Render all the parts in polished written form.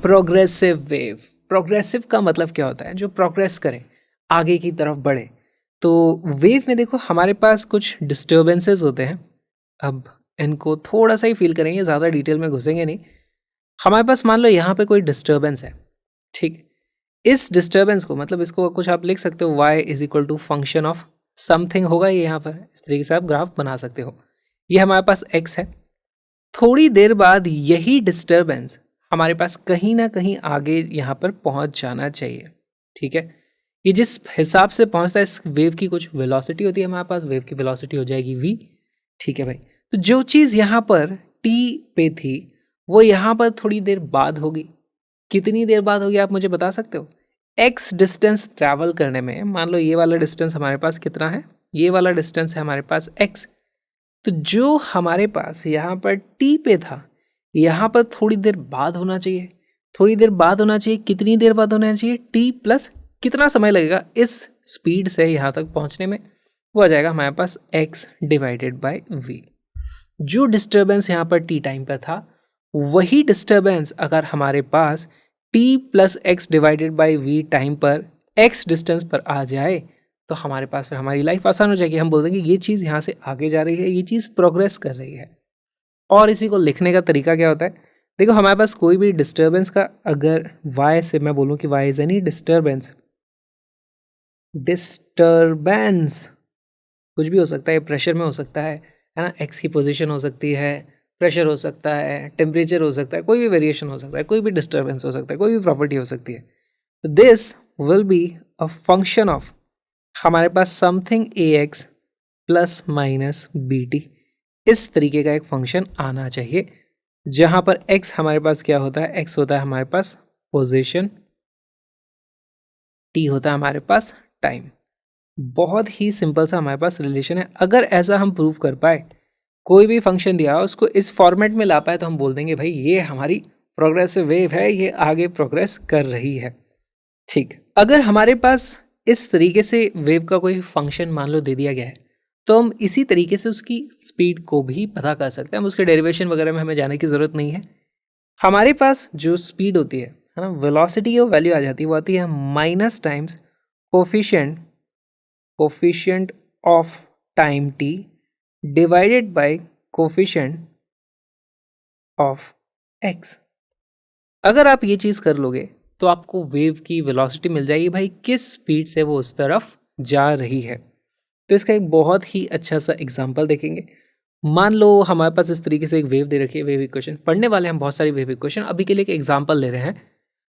Progressive wave. Progressive का मतलब क्या होता है? जो प्रोग्रेस करे, आगे की तरफ बढ़े। तो वेव में देखो हमारे पास कुछ डिस्टर्बेंसेस होते हैं। अब इनको थोड़ा सा ही फील करेंगे, ज़्यादा डिटेल में घुसेंगे नहीं। हमारे पास मान लो यहाँ पे कोई डिस्टर्बेंस है, ठीक। इस डिस्टर्बेंस को मतलब इसको कुछ आप लिख सकते हो, y is equal to function of something होगा ये यहाँ पर। इस तरीके से आप ग्राफ बना सकते हो। ये हमारे पास x है। थोड़ी देर बाद यही डिस्टर्बेंस हमारे पास कहीं ना कहीं आगे यहाँ पर पहुँच जाना चाहिए, ठीक है। ये जिस हिसाब से पहुँचता है, इस वेव की कुछ वेलोसिटी होती है हमारे पास, वेव की वेलोसिटी हो जाएगी v, ठीक है भाई। तो जो चीज़ यहाँ पर t पे थी वो यहाँ पर थोड़ी देर बाद होगी। कितनी देर बाद होगी आप मुझे बता सकते हो? x डिस्टेंस ट्रैवल करने में, मान लो ये वाला डिस्टेंस हमारे पास कितना है, ये वाला डिस्टेंस है हमारे पास x। तो जो हमारे पास यहाँ पर t पे था, यहाँ पर थोड़ी देर बाद होना चाहिए। थोड़ी देर बाद होना चाहिए, कितनी देर बाद होना चाहिए? t प्लस कितना समय लगेगा इस स्पीड से यहाँ तक पहुँचने में, वो आ जाएगा हमारे पास x डिवाइडेड बाय v। जो डिस्टर्बेंस यहाँ पर t टाइम पर था, वही डिस्टर्बेंस अगर हमारे पास t plus x divided by v time पर x डिस्टेंस पर आ जाए, तो हमारे पास फिर हमारी लाइफ आसान हो जाएगी। हम बोल देंगे ये चीज़ यहाँ से आगे जा रही है, ये चीज़ प्रोग्रेस कर रही है। और इसी को लिखने का तरीका क्या होता है? देखो हमारे पास कोई भी डिस्टर्बेंस का, अगर y से मैं बोलूँ कि y is any disturbance, disturbance कुछ भी हो सकता है, प्रेशर में हो सकता है ना, एक्स की पोजीशन हो सकती है, प्रेशर हो सकता है, टेम्परेचर हो सकता है, कोई भी वेरिएशन हो सकता है, कोई भी डिस्टर्बेंस हो सकता है, कोई भी प्रॉपर्टी हो सकती है। तो this will be a function of हमारे पास something a x plus minus b t. इस तरीके का एक फंक्शन आना चाहिए जहाँ पर एक्स हमारे पास क्या होता है? एक्स होता है हमारे पास पोजीशन, टी होता है हमारे पास टाइम। बहुत ही सिंपल सा हमारे पास रिलेशन है। अगर ऐसा हम प्रूव कर पाए, कोई भी फंक्शन दिया हो उसको इस फॉर्मेट में ला पाए, तो हम बोल देंगे भाई ये हमारी प्रोग्रेसिव वेव है, ये आगे प्रोग्रेस कर रही है, ठीक। अगर हमारे पास इस तरीके से वेव का कोई फंक्शन मान लो दे दिया गया है, तो हम इसी तरीके से उसकी स्पीड को भी पता कर सकते हैं। हम उसके डेरिवेशन वगैरह में हमें जाने की ज़रूरत नहीं है। हमारे पास जो स्पीड होती है ना, वेलोसिटी की वो वैल्यू आ जाती है, वो आती है minus times coefficient of time t divided by coefficient of x। अगर आप ये चीज़ कर लोगे तो आपको वेव की वेलोसिटी मिल जाएगी भाई, किस स्पीड से वो उस तरफ जा रही है। तो इसका एक बहुत ही अच्छा सा एग्जांपल देखेंगे। मान लो हमारे पास इस तरीके से एक वेव दे रखी है, वेव इक्वेशन पढ़ने वाले हम बहुत सारी वेव इक्वेशन, अभी के लिए एक एग्जांपल ले रहे हैं।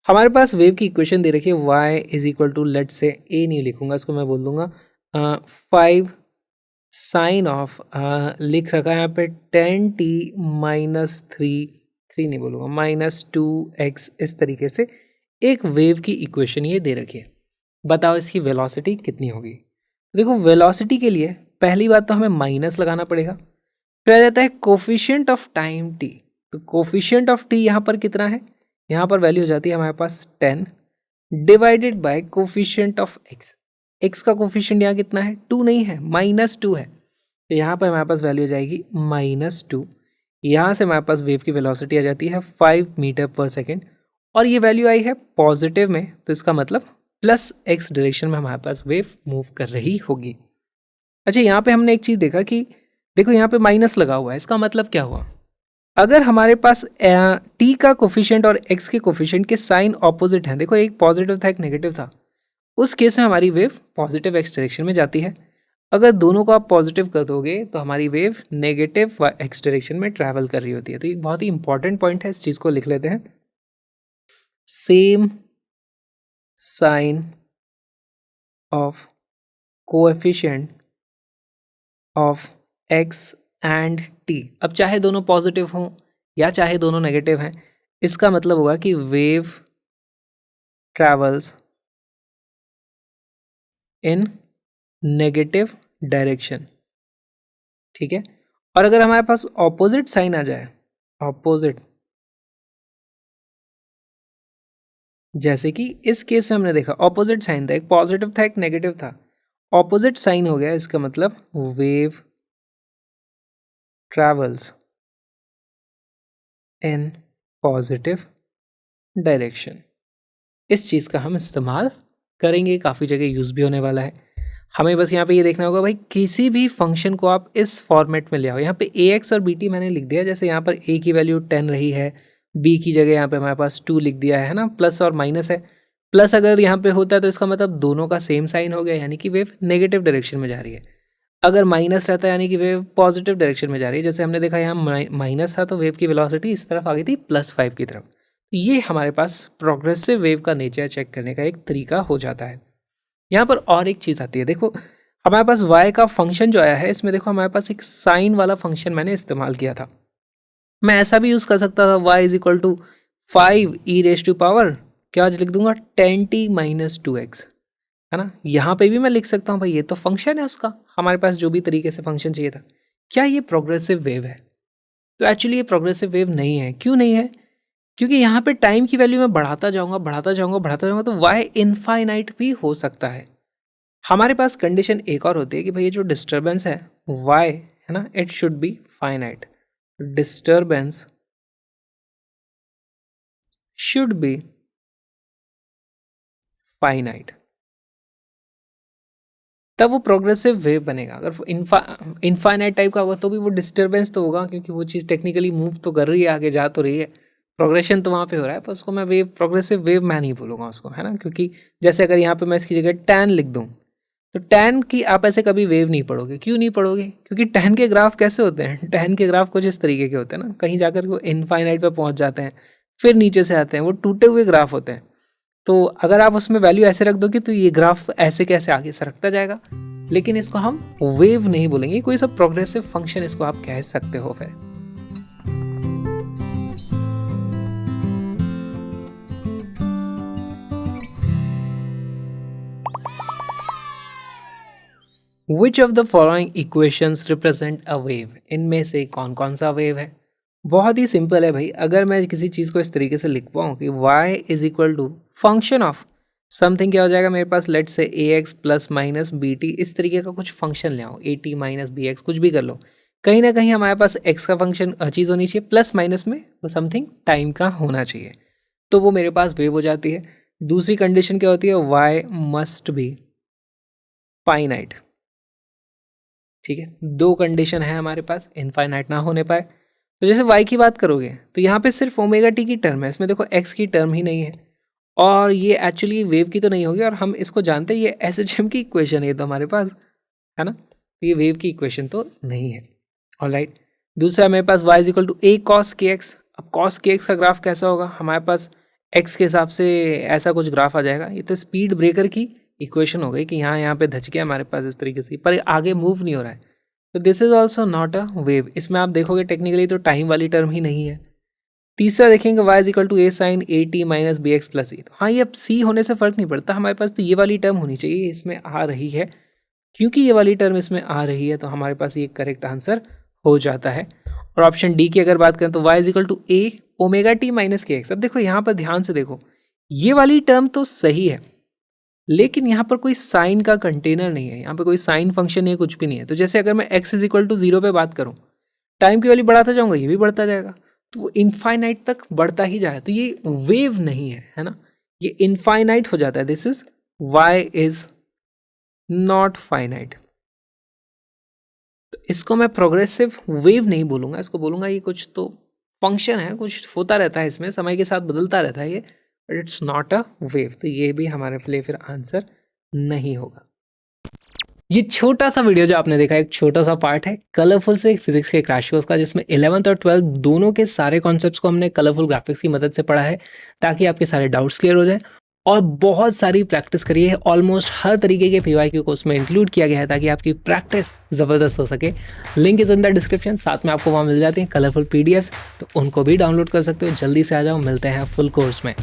हमारे पास वेव की इक्वेशन दे रखी है, y is equal to, let say a नहीं लिखूंगा, इसको मैं बोल दूंगा 5 साइन ऑफ, लिख रखा है यहाँ पे 10t माइनस 3 नहीं बोलूँगा, -2x। इस तरीके से एक वेव की इक्वेशन ये दे रखी है। बताओ इसकी वेलोसिटी कितनी होगी? देखो वेलोसिटी के लिए पहली बात तो हमें माइनस लगाना पड़ेगा, फिर आ जाता है कोफिशिएंट ऑफ टाइम t। तो कोफिशिएंट ऑफ t यहाँ पर कितना है? यहाँ पर वैल्यू हो जाती है हमारे पास 10 divided by coefficient of x। x का कोफिशिएंट यहाँ कितना है? 2 नहीं है, -2 है। तो यहाँ पर हमारे पास वैल्यू हो जाएगी -2। यहाँ से हमारे पास वेव की वेलोसिटी आ जाती है 5 मीटर पर सेकेंड, और ये वैल्यू आई है पॉजिटिव में, तो इसका मतलब प्लस x डायरेक्शन में हमारे पास वेव मूव कर रही होगी। अच्छा, यहाँ पे हमने एक चीज़ देखा कि देखो यहाँ पे माइनस लगा हुआ है, इसका मतलब क्या हुआ? अगर हमारे पास t का कोफिशिएंट और x के कोफिशिएंट के साइन ऑपोजिट हैं, देखो एक पॉजिटिव था एक नेगेटिव था, उस केस में हमारी वेव पॉजिटिव x डायरेक्शन में जाती है। अगर दोनों को आप पॉजिटिव कर दोगे तो हमारी वेव नेगेटिव x डायरेक्शन में ट्रैवल कर रही होती है। तो एक बहुत ही इंपॉर्टेंट पॉइंट है, इस चीज़ को लिख लेते हैं। Same sign of coefficient of x and t। अब चाहे दोनों पॉजिटिव हों या चाहे दोनों नेगेटिव हैं, इसका मतलब होगा कि वेव ट्रैवल्स इन नेगेटिव डायरेक्शन, ठीक है। और अगर हमारे पास ऑपोजिट साइन आ जाए, ऑपोजिट, जैसे कि इस केस में हमने देखा ऑपोजिट साइन था, एक पॉजिटिव था एक नेगेटिव था, ऑपोजिट साइन हो गया, इसका मतलब wave travels in positive direction. इस चीज़ का हम इस्तेमाल करेंगे, काफ़ी जगह यूज़ भी होने वाला है। हमें बस यहाँ पे ये देखना होगा भाई किसी भी फंक्शन को आप इस फॉर्मेट में ले आओ। यहाँ पे ए एक्स और बी टी मैंने लिख दिया, जैसे यहाँ पर ए की वैल्यू 10 रही है, बी की जगह यहाँ पे हमारे पास 2 लिख दिया है ना, प्लस और माइनस है। प्लस अगर यहाँ पे होता है तो इसका मतलब दोनों का सेम साइन हो गया, यानी कि वेव नेगेटिव डायरेक्शन में जा रही है। अगर माइनस रहता है यानी कि वेव पॉजिटिव डायरेक्शन में जा रही है। जैसे हमने देखा यहाँ माइनस था तो वेव की वेलोसिटी इस तरफ आ गई थी +5 की तरफ। ये हमारे पास प्रोग्रेसिव वेव का नेचर चेक करने का एक तरीका हो जाता है। यहाँ पर और एक चीज़ आती है, देखो हमारे पास y का फंक्शन जो आया है इसमें देखो हमारे पास एक साइन वाला फंक्शन मैंने इस्तेमाल किया था। मैं ऐसा भी यूज़ कर सकता था y is equal to 5 e⁻⁻, क्या आज लिख दूंगा 10t - 2x, है ना। यहाँ पे भी मैं लिख सकता हूँ भाई ये तो फंक्शन है उसका, हमारे पास जो भी तरीके से फंक्शन चाहिए था। क्या ये प्रोग्रेसिव वेव है? तो एक्चुअली ये प्रोग्रेसिव वेव नहीं है। क्यों नहीं है? क्योंकि यहाँ पे टाइम की वैल्यू मैं बढ़ाता जाऊँगा बढ़ाता जाऊँगा बढ़ाता जाऊँगा तो y इनफाइनाइट भी हो सकता है। हमारे पास कंडीशन एक और होती है कि भाई ये जो डिस्टर्बेंस है y है ना, it should be finite. Disturbance should be finite, तब वो प्रोग्रेसिव वेव बनेगा। अगर इनफाइनाइट टाइप का होगा तो भी वो डिस्टर्बेंस तो होगा, क्योंकि वो चीज़ टेक्निकली मूव तो कर रही है, आगे जा तो रही है, प्रोग्रेशन तो वहाँ पे हो रहा है, पर उसको मैं वेव प्रोग्रेसिव वेव मैं नहीं बोलूँगा उसको, है ना। क्योंकि जैसे अगर यहाँ पे मैं इसकी जगह tan लिख दूँ तो tan की आप ऐसे कभी वेव नहीं पढ़ोगे। क्यों नहीं पढ़ोगे? क्योंकि tan के ग्राफ कैसे होते हैं, tan के ग्राफ कुछ इस तरीके के होते हैं ना, कहीं जाकर वो इनफाइनाइट पे पहुँच जाते हैं, फिर नीचे से आते हैं, वो टूटे हुए ग्राफ होते हैं। तो अगर आप उसमें वैल्यू ऐसे रख दोगे तो ये ग्राफ ऐसे कैसे आगे सरकता जाएगा, लेकिन इसको हम वेव नहीं बोलेंगे, कोई सा प्रोग्रेसिव फंक्शन इसको आप कह सकते हो। फिर which of the following equations represent a wave? इनमें से कौन कौन सा वेव है? बहुत ही सिंपल है भाई। अगर मैं किसी चीज़ को इस तरीके से लिख पाऊँ कि y is equal to function of something, क्या हो जाएगा मेरे पास, let's say ax plus minus b t, इस तरीके का कुछ फंक्शन ले आओ, at माइनस बी एक्स, कुछ भी कर लो। कहीं ना कहीं हमारे पास x का फंक्शन चीज़ होनी चाहिए, प्लस माइनस में वो समथिंग टाइम का होना चाहिए, तो वो मेरे पास वेव हो जाती है। दूसरी कंडीशन क्या होती है, y मस्ट बी फाइनाइट। ठीक है, दो कंडीशन है हमारे पास, इनफाइनाइट ना होने पाए। तो जैसे y की बात करोगे तो यहाँ पे सिर्फ ओमेगा टी की टर्म है, इसमें देखो x की टर्म ही नहीं है, और ये एक्चुअली वेव की तो नहीं होगी, और हम इसको जानते हैं ये SHM की इक्वेशन है, ये तो हमारे पास है ना, तो ये वेव की इक्वेशन तो नहीं है। ऑलराइट, दूसरा मेरे पास y is equal to a cos kx। अब cos kx का ग्राफ कैसा होगा, हमारे पास x के हिसाब से ऐसा कुछ ग्राफ आ जाएगा। ये तो स्पीड ब्रेकर की इक्वेशन हो गई कि यहाँ पे धच गया हमारे पास इस तरीके से, पर आगे मूव नहीं हो रहा है, तो this is also not a wave. इसमें आप देखोगे टेक्निकली तो टाइम वाली टर्म ही नहीं है। तीसरा देखेंगे y is equal to a sine at minus b x plus e। तो हाँ, ये अब c होने से फर्क नहीं पड़ता, हमारे पास तो ये वाली टर्म होनी चाहिए, इसमें आ रही है, क्योंकि ये वाली टर्म इसमें आ रही है तो हमारे पास ये करेक्ट आंसर हो जाता है। और ऑप्शन डी की अगर बात करें तो y is equal to a omega t minus k x. अब देखो यहाँ पर ध्यान से देखो, ये वाली टर्म तो सही है, लेकिन यहाँ पर कोई साइन का कंटेनर नहीं है, यहाँ पे कोई साइन फंक्शन नहीं है, कुछ भी नहीं है। तो जैसे अगर मैं x इज इक्वल टू 0 पे बात करूँ, टाइम की वैल्यू बढ़ाता जाऊंगा, ये भी बढ़ता जाएगा, तो वो इनफाइनाइट तक बढ़ता ही जा रहा है, तो ये वेव नहीं है ना, ये इनफाइनाइट हो जाता है। This is y is not finite. तो इसको मैं प्रोग्रेसिव वेव नहीं बोलूंगा, इसको बोलूंगा ये कुछ तो फंक्शन है, कुछ होता रहता है इसमें, समय के साथ बदलता रहता है ये, but it's not a wave. तो ये भी हमारे लिए फिर आंसर नहीं होगा। ये छोटा सा वीडियो जो आपने देखा, एक छोटा सा पार्ट है कलरफुल से फिजिक्स के क्रैश कोर्स का, जिसमें 11th और 12th दोनों के सारे कॉन्सेप्ट्स को हमने कलरफुल ग्राफिक्स की मदद से पढ़ा है, ताकि आपके सारे डाउट्स क्लियर हो जाए। और बहुत सारी प्रैक्टिस करी है, ऑलमोस्ट हर तरीके के PYQ को उसमें इंक्लूड किया गया है, ताकि आपकी प्रैक्टिस ज़बरदस्त हो सके। Link is in the description, साथ में आपको वहाँ मिल जाते हैं कलरफुल PDFs, तो उनको भी डाउनलोड कर सकते हो। जल्दी से आ जाओ, मिलते हैं फुल कोर्स में।